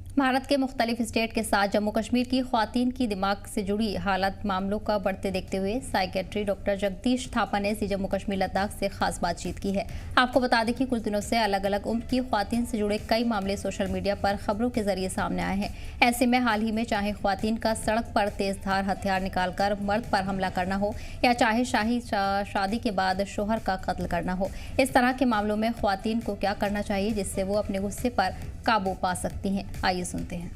भारत के मुख्तलिफ स्टेट के साथ जम्मू कश्मीर की ख्वातीन की दिमाग से जुड़ी हालत मामलों का बढ़ते देखते हुए साइकेट्री डॉक्टर जगदीश थापा ने जम्मू कश्मीर लद्दाख से खास बातचीत की है। आपको बता दें कि कुछ दिनों से अलग अलग उम्र की ख्वातीन से जुड़े कई मामले सोशल मीडिया पर खबरों के जरिए सामने आए हैं। ऐसे में हाल ही में चाहे ख्वातीन का सड़क पर तेजधार हथियार निकालकर मर्द पर हमला करना हो या चाहे शादी के बाद शोहर का कत्ल करना हो, इस तरह के मामलों में ख्वातीन को क्या करना चाहिए जिससे वो अपने गुस्से पर काबू पा सकती हैं। आइए सुनते हैं।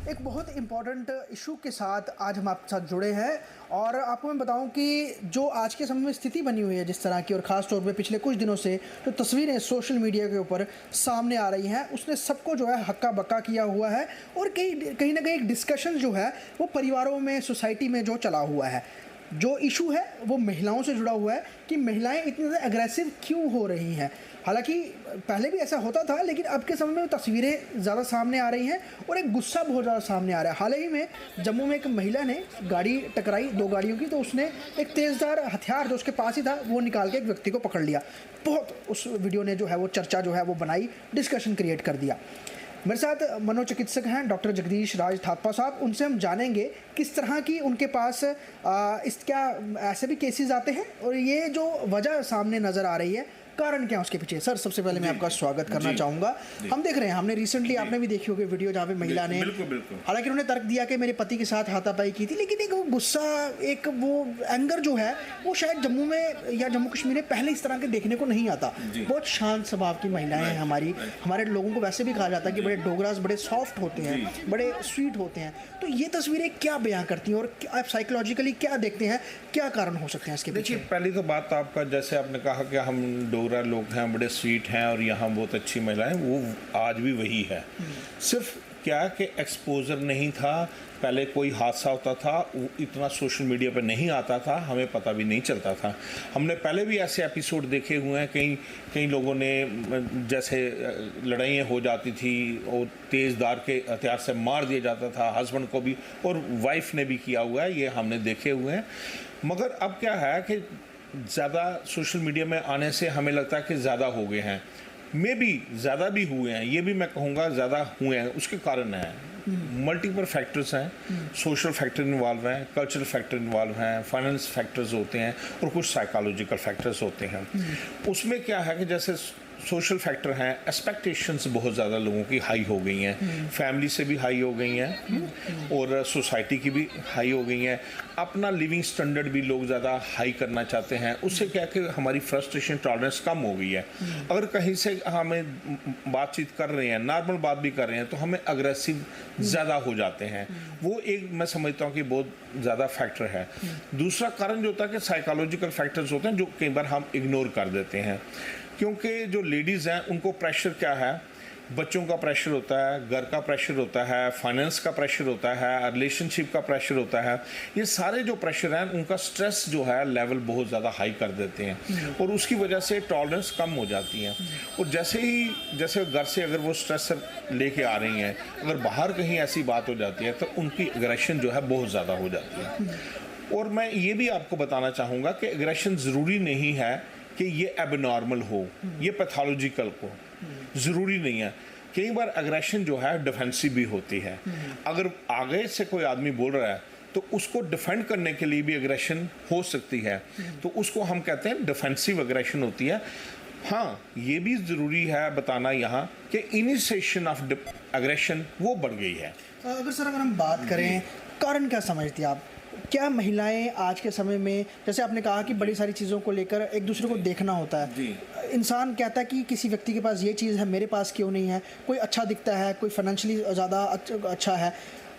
एक बहुत इम्पॉर्टेंट इशू के साथ आज हम आपके साथ जुड़े हैं और आपको मैं बताऊं कि जो आज के समय में स्थिति बनी हुई है जिस तरह की, और ख़ास तौर पे पिछले कुछ दिनों से जो तस्वीरें सोशल मीडिया के ऊपर सामने आ रही हैं उसने सबको जो है हक्का बक्का किया हुआ है और कहीं ना कहीं एक डिस्कशन जो है वो परिवारों में, सोसाइटी में जो चला हुआ है। जो इशू है वो महिलाओं से जुड़ा हुआ है कि महिलाएं इतनी ज़्यादा एग्रेसिव क्यों हो रही हैं। हालांकि पहले भी ऐसा होता था, लेकिन अब के समय में तस्वीरें ज़्यादा सामने आ रही हैं और एक गुस्सा बहुत ज़्यादा सामने आ रहा है। हाल ही में जम्मू में एक महिला ने गाड़ी टकराई, दो गाड़ियों की, तो उसने एक तेज़धार हथियार जो उसके पास ही था वो निकाल के एक व्यक्ति को पकड़ लिया। बहुत उस वीडियो ने जो है वो चर्चा जो है वो बनाई, डिस्कशन क्रिएट कर दिया। मेरे साथ मनोचिकित्सक हैं डॉक्टर जगदीश राज थापा साहब। उनसे हम जानेंगे किस तरह की उनके पास क्या ऐसे भी केसेस आते हैं और ये जो वजह सामने नज़र आ रही है, कारण क्या है उसके पीछे। सर, सबसे पहले मैं आपका स्वागत करना चाहूँगा। हम देख रहे हैं, हमने रिसेंटली, आपने भी देखी होगी वीडियो जहाँ पे महिला ने, हालांकि उन्होंने तर्क दिया कि मेरे पति के साथ हाथापाई की थी, लेकिन एक गुस्सा, एक वो एंगर जो है वो शायद जम्मू में या जम्मू कश्मीर में पहले इस तरह के देखने को नहीं आता। बहुत शांत स्वभाव की महिलाएं हैं हमारे लोगों को वैसे भी कहा जाता है कि बड़े डोगरास, बड़े सॉफ्ट होते हैं, बड़े स्वीट होते हैं। तो ये तस्वीरें क्या बयां करती हैं और आप साइकोलॉजिकली क्या देखते हैं, क्या कारण हो सकते हैं इसके पीछे? देखिए, पहली तो बात आपका, जैसे आपने कहा कि हम डोगरा लोग हैं, बड़े स्वीट हैं और यहाँ बहुत अच्छी महिलाएं, वो आज भी वही है। सिर्फ क्या कि एक्सपोजर नहीं था, पहले कोई हादसा होता था वो इतना सोशल मीडिया पर नहीं आता था, हमें पता भी नहीं चलता था। हमने पहले भी ऐसे एपिसोड देखे हुए हैं, कई लोगों ने, जैसे लड़ाइयाँ हो जाती थी और तेज़धार के हथियार से मार दिया जाता था, हस्बैंड को भी और वाइफ ने भी किया हुआ है, ये हमने देखे हुए हैं। मगर अब क्या है कि ज़्यादा सोशल मीडिया में आने से हमें लगता है कि ज़्यादा हो गए हैं, मे बी ज़्यादा भी हुए हैं, ये भी मैं कहूँगा ज़्यादा हुए हैं। उसके कारण हैं मल्टीपल फैक्टर्स हैं, सोशल फैक्टर इन्वॉल्व हैं, कल्चरल फैक्टर इन्वॉल्व हैं, फाइनेंस फैक्टर्स होते हैं और कुछ साइकोलॉजिकल फैक्टर्स होते हैं। उसमें क्या है कि जैसे सोशल फैक्टर हैं, एक्सपेक्टेशंस बहुत ज़्यादा लोगों की हाई हो गई हैं, फैमिली से भी हाई हो गई हैं और सोसाइटी की भी हाई हो गई हैं। अपना लिविंग स्टैंडर्ड भी लोग ज़्यादा हाई करना चाहते हैं। उससे क्या कि हमारी फ्रस्ट्रेशन टॉलरेंस कम हो गई है। अगर कहीं से हमें बातचीत कर रहे हैं, नॉर्मल बात भी कर रहे हैं, तो हमें अग्रेसिव ज़्यादा हो जाते हैं। वो एक, मैं समझता हूँ कि बहुत ज़्यादा फैक्टर है। दूसरा कारण जो होता है कि साइकोलॉजिकल फैक्टर्स होते हैं जो कई बार हम इग्नोर कर देते हैं, क्योंकि जो लेडीज़ हैं उनको प्रेशर क्या है, बच्चों का प्रेशर होता है, घर का प्रेशर होता है, फाइनेंस का प्रेशर होता है, रिलेशनशिप का प्रेशर होता है। ये सारे जो प्रेशर हैं उनका स्ट्रेस जो है लेवल बहुत ज़्यादा हाई कर देते हैं और उसकी वजह से टॉलरेंस कम हो जाती है। और जैसे घर से अगर वो स्ट्रेस लेके आ रही हैं, अगर बाहर कहीं ऐसी बात हो जाती है तो उनकी एग्रेशन जो है बहुत ज़्यादा हो जाती है। और मैं ये भी आपको बताना चाहूँगा कि एग्रेशन ज़रूरी नहीं है कि ये एबनॉर्मल हो, ये पैथोलॉजिकल हो, ज़रूरी नहीं है। कई बार एग्रेशन जो है डिफेंसिव भी होती है। अगर आगे से कोई आदमी बोल रहा है तो उसको डिफेंड करने के लिए भी एग्रेशन हो सकती है, तो उसको हम कहते हैं डिफेंसिव एग्रेशन होती है। हाँ, ये भी ज़रूरी है बताना यहाँ कि इनिशिएशन ऑफ एग्रेशन वो बढ़ गई है। अगर हम बात करें, कारण क्या समझती हैं आप? क्या महिलाएं आज के समय में, जैसे आपने कहा कि बड़ी सारी चीज़ों को लेकर एक दूसरे को देखना होता है, इंसान कहता है कि किसी व्यक्ति के पास ये चीज़ है, मेरे पास क्यों नहीं है? कोई अच्छा दिखता है, कोई फाइनेंशियली ज़्यादा अच्छा है,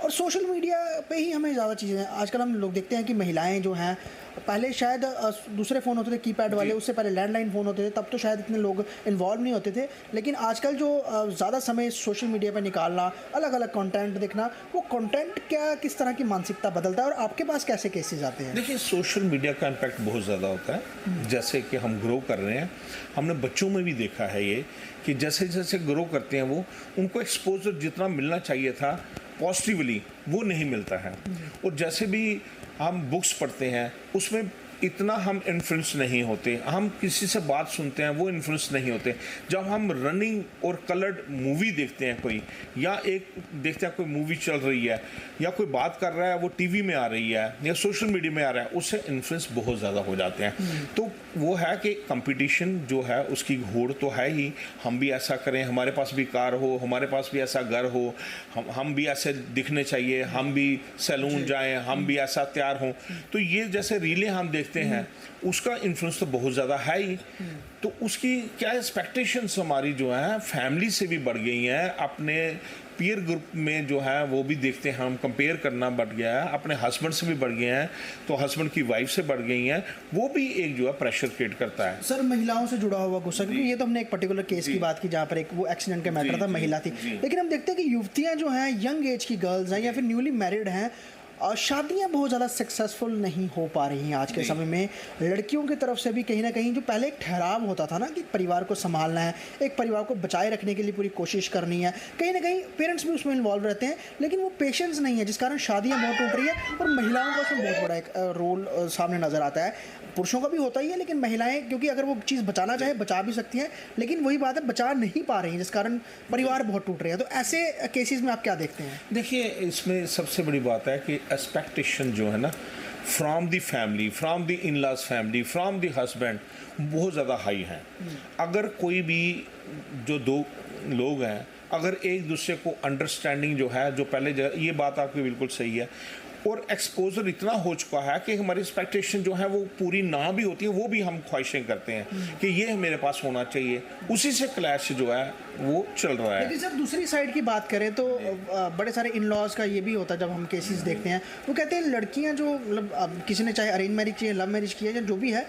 और सोशल मीडिया पे ही हमें ज़्यादा चीज़ें हैं। आजकल हम लोग देखते हैं कि महिलाएं जो हैं, पहले शायद दूसरे फ़ोन होते थे कीपैड वाले, उससे पहले लैंडलाइन फ़ोन होते थे, तब तो शायद इतने लोग इन्वॉल्व नहीं होते थे। लेकिन आजकल जो ज़्यादा समय सोशल मीडिया पे निकालना, अलग अलग कंटेंट देखना, वो कंटेंट क्या किस तरह की मानसिकता बदलता है और आपके पास कैसे केसेस आते हैं? देखिए, सोशल मीडिया का इम्पैक्ट बहुत ज़्यादा होता है। जैसे कि हम ग्रो कर रहे हैं, हमने बच्चों में भी देखा है ये कि जैसे जैसे ग्रो करते हैं वो, उनको एक्सपोजर जितना मिलना चाहिए था पॉजिटिवली वो नहीं मिलता है। और जैसे भी हम बुक्स पढ़ते हैं उसमें इतना हम इन्फ्लुएंस नहीं होते, हम किसी से बात सुनते हैं वो इन्फ्लुएंस नहीं होते। जब हम रनिंग और कलर्ड मूवी देखते हैं कोई, या एक देखते हैं कोई मूवी चल रही है या कोई बात कर रहा है वो टीवी में आ रही है या सोशल मीडिया में आ रहा है, उससे इन्फ्लुएंस बहुत ज़्यादा हो जाते हैं। तो वो है कि कंपटीशन जो है उसकी होड़ तो है ही, हम भी ऐसा करें, हमारे पास भी कार हो, हमारे पास भी ऐसा घर हो, हम भी ऐसे दिखने चाहिए, हम भी सैलून जाएं, हम भी ऐसा तैयार हों। तो ये जैसे रीलें हम देखते हैं उसका इन्फ्लुएंस तो बहुत ज़्यादा है ही। तो उसकी क्या एक्सपेक्टेशंस हमारी जो है फैमिली से भी बढ़ गई हैं, अपने पीयर ग्रुप में जो है वो भी देखते हैं, हम कंपेयर करना बढ़ गया है, अपने हस्बैंड से भी बढ़ गए हैं, तो हस्बैंड की वाइफ से बढ़ गई हैं, वो भी एक जो है प्रेशर क्रिएट करता है। सर महिलाओं से जुड़ा हुआ गुस्सा, क्योंकि ये तो हमने एक पर्टिकुलर केस की बात की जहाँ पर एक वो एक्सीडेंट का मैटर था, महिला थी, लेकिन हम देखते हैं कि युवतियाँ जो हैं यंग एज की गर्ल्स हैं या फिर न्यूली मैरिड हैं, शादियां बहुत ज़्यादा सक्सेसफुल नहीं हो पा रही हैं आज के समय में। लड़कियों की तरफ से भी कहीं ना कहीं जो पहले एक ठहराव होता था ना कि परिवार को संभालना है, एक परिवार को बचाए रखने के लिए पूरी कोशिश करनी है, कहीं ना कहीं पेरेंट्स भी उसमें इन्वॉल्व रहते हैं, लेकिन वो पेशेंस नहीं है, जिस कारण शादियां बहुत टूट रही है। और महिलाओं का उसमें बहुत बड़ा एक रोल सामने नज़र आता है। पुरुषों का भी होता ही है, लेकिन महिलाएं क्योंकि अगर वो चीज़ बचाना चाहे बचा भी सकती हैं, लेकिन वही बात है बचा नहीं पा रही हैं, जिस कारण परिवार बहुत टूट रहे हैं। तो ऐसे केसेस में आप क्या देखते हैं? देखिए, इसमें सबसे बड़ी बात है कि एक्सपेक्टेशन जो है ना from the family, from the in laws family, from the husband बहुत ज़्यादा हाई है। अगर कोई भी जो दो लोग हैं, अगर एक दूसरे को अंडरस्टैंडिंग जो है, जो पहले ये बात आपकी बिल्कुल सही है, और एक्सपोजर इतना हो चुका है कि हमारी एक्सपेक्टेशन जो है वो पूरी ना भी होती है, वो भी हम ख्वाहिशें करते हैं कि ये मेरे पास होना चाहिए, उसी से क्लैश जो है वो चल रहा है। लेकिन सर दूसरी साइड की बात करें तो बड़े सारे इन लॉज का ये भी होता है, जब हम केसेस देखते हैं वो कहते हैं लड़कियां जो मतलब किसी ने चाहे अरेंज मैरिज की है, लव मैरिज की है, या जो भी है,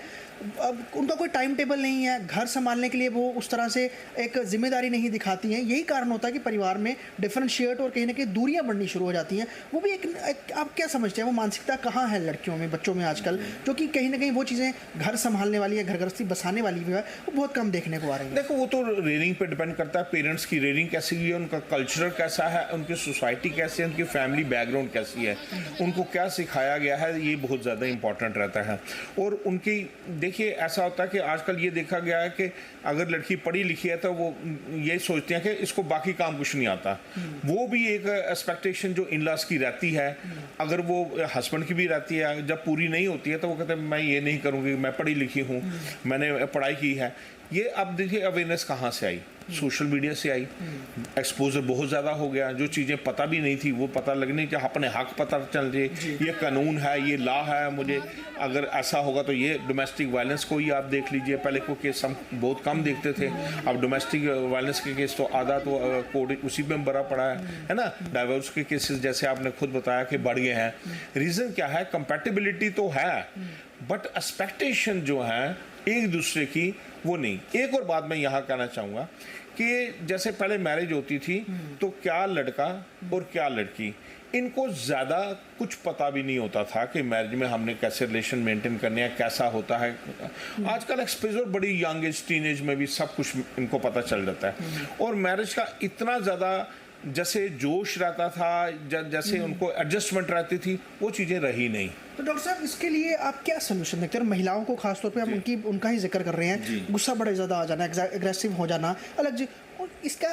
अब उनका कोई टाइम टेबल नहीं है, घर संभालने के लिए वो उस तरह से एक जिम्मेदारी नहीं दिखाती हैं। यही कारण होता है कि परिवार में डिफरेंशिएट और कहीं ना कहीं दूरियां बढ़नी शुरू हो जाती हैं। वो भी एक आप क्या समझते हैं वो मानसिकता कहाँ है लड़कियों में, बच्चों में आजकल, जो कि कहीं ना कहीं वो चीज़ें घर संभालने वाली है, घर गृहस्थी बसाने वाली भी है, वो बहुत कम देखने को आ रही है। देखो, वो तो रेयरिंग पे डिपेंड करता है, पेरेंट्स की रेयरिंग कैसी हुई है, उनका कल्चर कैसा है, उनकी सोसाइटी कैसी है, उनकी फैमिली बैकग्राउंड कैसी है, उनको क्या सिखाया गया है, ये बहुत ज़्यादा इंपॉर्टेंट रहता है। और उनकी देखिए ऐसा होता है कि आजकल ये देखा गया है कि अगर लड़की पढ़ी लिखी है तो वो ये सोचते हैं कि इसको बाकी काम कुछ नहीं आता। वो भी एक एक्सपेक्टेशन जो इन लॉज की रहती है, अगर वो हस्बैंड की भी रहती है, जब पूरी नहीं होती है तो वो कहते हैं मैं ये नहीं करूँगी, मैं पढ़ी लिखी हूँ, मैंने पढ़ाई की है। ये अब देखिए अवेयरनेस कहाँ से आई, सोशल मीडिया से आई। एक्सपोजर बहुत ज़्यादा हो गया, जो चीज़ें पता भी नहीं थी वो पता लगने चाहिए, अपने हक पता चल जाए, ये कानून है, ये लॉ है, मुझे अगर ऐसा होगा तो ये डोमेस्टिक वायलेंस को ही आप देख लीजिए, पहले को केस हम बहुत कम देखते थे, अब डोमेस्टिक वायलेंस के केस तो आधा तो कोड उसी में भरा पड़ा है ना। डाइवोर्स के केसेस जैसे आपने खुद बताया कि बढ़ गए हैं। रीज़न क्या है, कंपैटिबिलिटी तो है बट एक्सपेक्टेशन जो है एक दूसरे की वो नहीं। एक और बात मैं यहाँ कहना चाहूँगा कि जैसे पहले मैरिज होती थी तो क्या लड़का और क्या लड़की, इनको ज़्यादा कुछ पता भी नहीं होता था कि मैरिज में हमने कैसे रिलेशन मेंटेन करने हैं, कैसा होता है। आजकल एक्सपोजर बड़ी यंग एज, टीन एज में भी सब कुछ इनको पता चल जाता है। और मैरिज का इतना ज़्यादा जैसे जोश रहता था, जैसे उनको एडजस्टमेंट रहती थी, वो चीज़ें रही नहीं। तो डॉक्टर साहब इसके लिए आप क्या सोल्यूशन देखते हैं? महिलाओं को खासतौर पे हम उनका ही जिक्र कर रहे हैं, गुस्सा बड़ा ज़्यादा आ जाना, एग्रेसिव हो जाना अलग जी, और इसका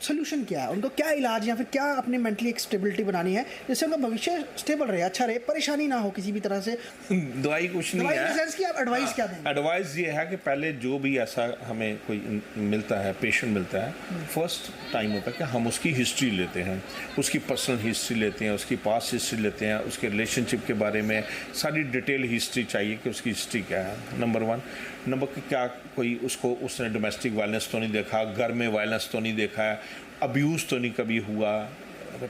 सोल्यूशन क्या है? उनको क्या इलाज या फिर क्या अपने मेंटली एक स्टेबिलिटी बनानी है जिससे उनका भविष्य स्टेबल रहे, अच्छा रहे, परेशानी ना हो किसी भी तरह से? दवाई कुछ नहीं है। आप एडवाइस क्या देंगे? एडवाइस ये है कि पहले जो भी ऐसा हमें कोई मिलता है, पेशेंट मिलता है, फर्स्ट टाइम होता है कि हम उसकी हिस्ट्री लेते हैं, उसकी पर्सनल हिस्ट्री लेते हैं, उसकी पास्ट हिस्ट्री लेते हैं, उसके रिलेशनशिप के बारे में सारी डिटेल हिस्ट्री चाहिए कि उसकी हिस्ट्री क्या है, नंबर 1। नंबर क्या कोई उसने डोमेस्टिक वायलेंस तो नहीं देखा, घर में वायलेंस तो नहीं देखा है, अब्यूज़ तो नहीं कभी हुआ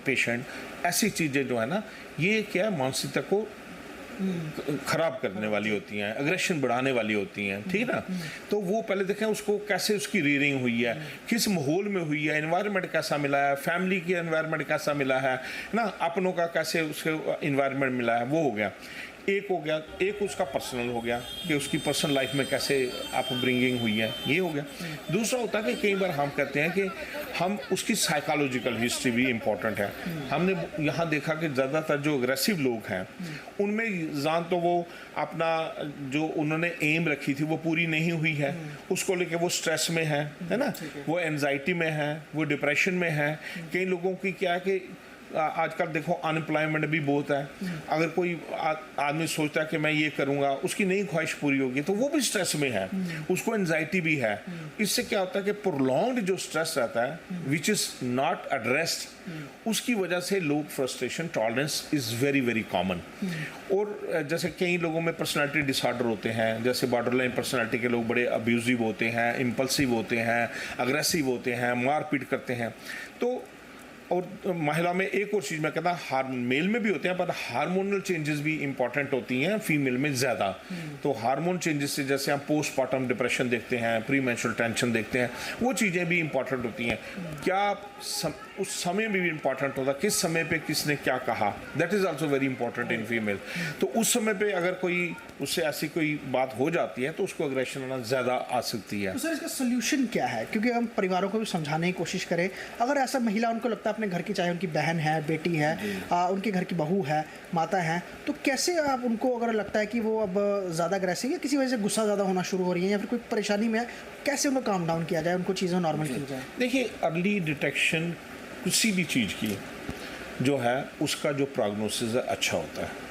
पेशेंट। ऐसी चीज़ें जो है ना, ये क्या मानसिकता को खराब करने वाली होती हैं, एग्रेशन बढ़ाने वाली होती हैं, ठीक है ना। तो वो पहले देखें उसको कैसे उसकी रीयरिंग हुई है, किस माहौल में हुई है, एनवायरनमेंट कैसा मिला है, फैमिली की एनवायरनमेंट कैसा मिला है ना, अपनों का कैसे उसके एनवायरनमेंट मिला है, वो हो गया। एक हो गया, एक उसका पर्सनल हो गया कि उसकी पर्सनल लाइफ में कैसे अपब्रिंगिंग हुई है, ये हो गया। दूसरा होता है कि कई बार हम कहते हैं कि हम उसकी साइकोलॉजिकल हिस्ट्री भी इम्पोर्टेंट है। हमने यहाँ देखा कि ज़्यादातर जो अग्रेसिव लोग हैं उनमें जान तो वो अपना जो उन्होंने एम रखी थी वो पूरी नहीं हुई है, उसको लेके वो स्ट्रेस में है ना, वो एंजाइटी में है, वो डिप्रेशन में है। कई लोगों की क्या है कि आजकल देखो अनएम्प्लॉयमेंट भी बहुत है। अगर कोई आदमी सोचता है कि मैं ये करूँगा, उसकी नई ख्वाहिश पूरी होगी तो वो भी स्ट्रेस में है, उसको एंजाइटी भी है। इससे क्या होता है कि प्रोलॉन्ग्ड जो स्ट्रेस रहता है विच इज़ नॉट एड्रेस्ड, उसकी वजह से लोग frustration tolerance is very very common. और जैसे कई लोगों में पर्सनालिटी डिसऑर्डर होते हैं, जैसे बॉर्डरलाइन पर्सनालिटी के लोग बड़े अब्यूजिव होते हैं, इम्पल्सिव होते हैं, अग्रेसिव होते हैं, मारपीट करते हैं। तो और महिला में एक और चीज़ मैं कहता हूँ, मेल में भी होते हैं पर हार्मोनल चेंजेस भी इंपॉर्टेंट होती हैं, फीमेल में ज़्यादा। तो हार्मोन चेंजेस से जैसे हम पोस्टमार्टम डिप्रेशन देखते हैं, प्री मेंस्ट्रुअल टेंशन देखते हैं, वो चीज़ें भी इंपॉर्टेंट होती हैं। क्या उस समय में भी इंपॉर्टेंट होता, किस समय पे किसने क्या कहा, that is also very important in female. तो उस समय पे अगर कोई उससे ऐसी कोई बात हो जाती है तो उसको एग्रेशन आना ज़्यादा आ सकती है। तो सर इसका सोल्यूशन क्या है? क्योंकि हम परिवारों को भी समझाने की कोशिश करें, अगर ऐसा महिला उनको लगता है अपने घर की, चाहे उनकी बहन है, बेटी है, उनके घर की बहू है, माता है, तो कैसे आप उनको, अगर लगता है कि वो अब ज़्यादा अग्रेसिव या किसी वजह से गुस्सा ज़्यादा होना शुरू हो रही है या फिर कोई परेशानी में है, कैसे उनको काम डाउन किया जाए, उनको चीज़ें नॉर्मल की जाए? देखिए, अर्ली डिटेक्शन किसी भी चीज़ की जो है उसका जो प्रोग्नोसिस अच्छा होता है।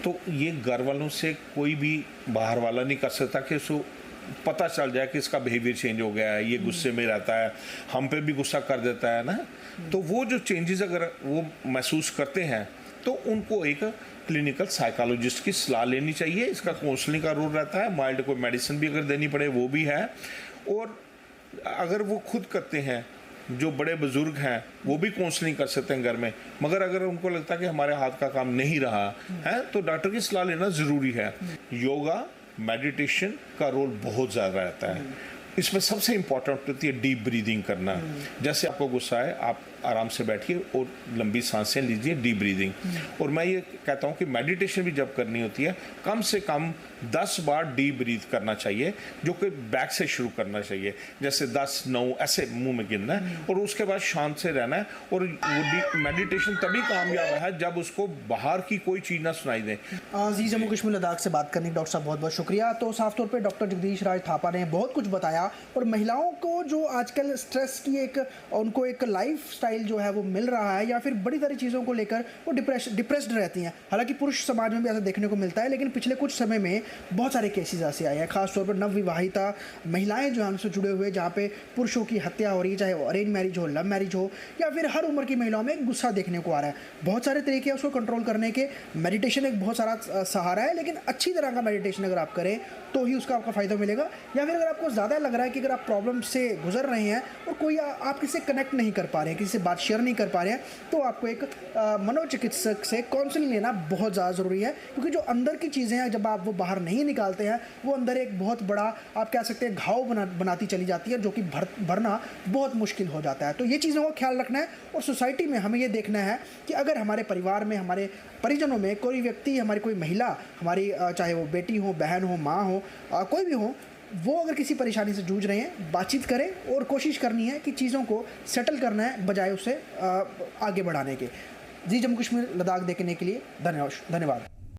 तो ये घर वालों से कोई भी बाहर वाला नहीं कर सकता कि उसको पता चल जाए कि इसका बिहेवियर चेंज हो गया है, ये गुस्से में रहता है, हम पे भी गुस्सा कर देता है ना। तो वो जो चेंजेस अगर वो महसूस करते हैं तो उनको एक क्लिनिकल साइकोलॉजिस्ट की सलाह लेनी चाहिए। इसका काउंसलिंग का रोल रहता है, माइल्ड कोई मेडिसिन भी अगर देनी पड़े वो भी है। और अगर वो खुद करते हैं, जो बड़े बुजुर्ग हैं वो भी काउंसलिंग कर सकते हैं घर में, मगर अगर उनको लगता है कि हमारे हाथ का काम नहीं रहा है तो डॉक्टर की सलाह लेना ज़रूरी है। योगा, मेडिटेशन का रोल बहुत ज़्यादा रहता है। इसमें सबसे इम्पॉर्टेंट होती है डीप ब्रीदिंग करना। जैसे आपको गुस्सा है, आप आराम से बैठिए और लंबी सांसें लीजिए, डीप ब्रीदिंग। और मैं ये कहता हूँ कि मेडिटेशन भी जब करनी होती है कम से कम 10 बार डीप ब्रीथ करना चाहिए, जो कि बैक से शुरू करना चाहिए, जैसे 10, 9 ऐसे मुंह में गिनना है और उसके बाद शांत से रहना है। और वो मेडिटेशन तभी कामयाब है जब उसको बाहर की कोई चीज़ ना सुनाई दे। जी, जम्मू कश्मीर लद्दाख से बात करने डॉक्टर साहब बहुत बहुत शुक्रिया। तो साफ तौर पर डॉक्टर जगदीश राज थापा ने बहुत कुछ बताया और महिलाओं को जो आजकल स्ट्रेस की उनको एक लाइफ स्टाइल जो है वो मिल रहा है या फिर बड़ी सारी चीज़ों को लेकर वो डिप्रेस्ड रहती हैं। हालांकि पुरुष समाज में भी ऐसा देखने को मिलता है, लेकिन पिछले कुछ समय में बहुत सारे केसेस ऐसे आए हैं, खासतौर पर नवविवाहिता महिलाएं जो हमसे जुड़े हुए, जहाँ पे पुरुषों की हत्या हो रही है, चाहे वो अरेंज मैरिज हो, लव मैरिज हो, या फिर हर उम्र की महिलाओं में गुस्सा देखने को आ रहा है। बहुत सारे तरीके हैं उसको कंट्रोल करने के, मेडिटेशन एक बहुत सारा सहारा है, लेकिन अच्छी तरह का मेडिटेशन अगर आप करें तो ही उसका आपका फ़ायदा मिलेगा। या फिर अगर आपको ज़्यादा लग रहा है कि अगर आप प्रॉब्लम से गुजर रहे हैं और कोई आप किसी से कनेक्ट नहीं कर पा रहे हैं, किसी से बात शेयर नहीं कर पा रहे हैं, तो आपको एक मनोचिकित्सक से काउंसलिंग लेना बहुत ज़्यादा ज़रूरी है। क्योंकि जो अंदर की चीज़ें हैं जब आप वो बाहर नहीं निकालते हैं, वो अंदर एक बहुत बड़ा आप कह सकते हैं घाव बनाती चली जाती है, जो कि भरना बहुत मुश्किल हो जाता है। तो ये चीज़ों का ख्याल रखना है। और सोसाइटी में हमें ये देखना है कि अगर हमारे परिवार में, हमारे परिजनों में कोई व्यक्ति, हमारी कोई महिला, हमारी चाहे वो बेटी हो, बहन हो, माँ हो, कोई भी हो, वो अगर किसी परेशानी से जूझ रहे हैं, बातचीत करें और कोशिश करनी है कि चीज़ों को सेटल करना है बजाय उसे आगे बढ़ाने के। जी, जम्मू कश्मीर लद्दाख देखने के लिए धन्यवाद।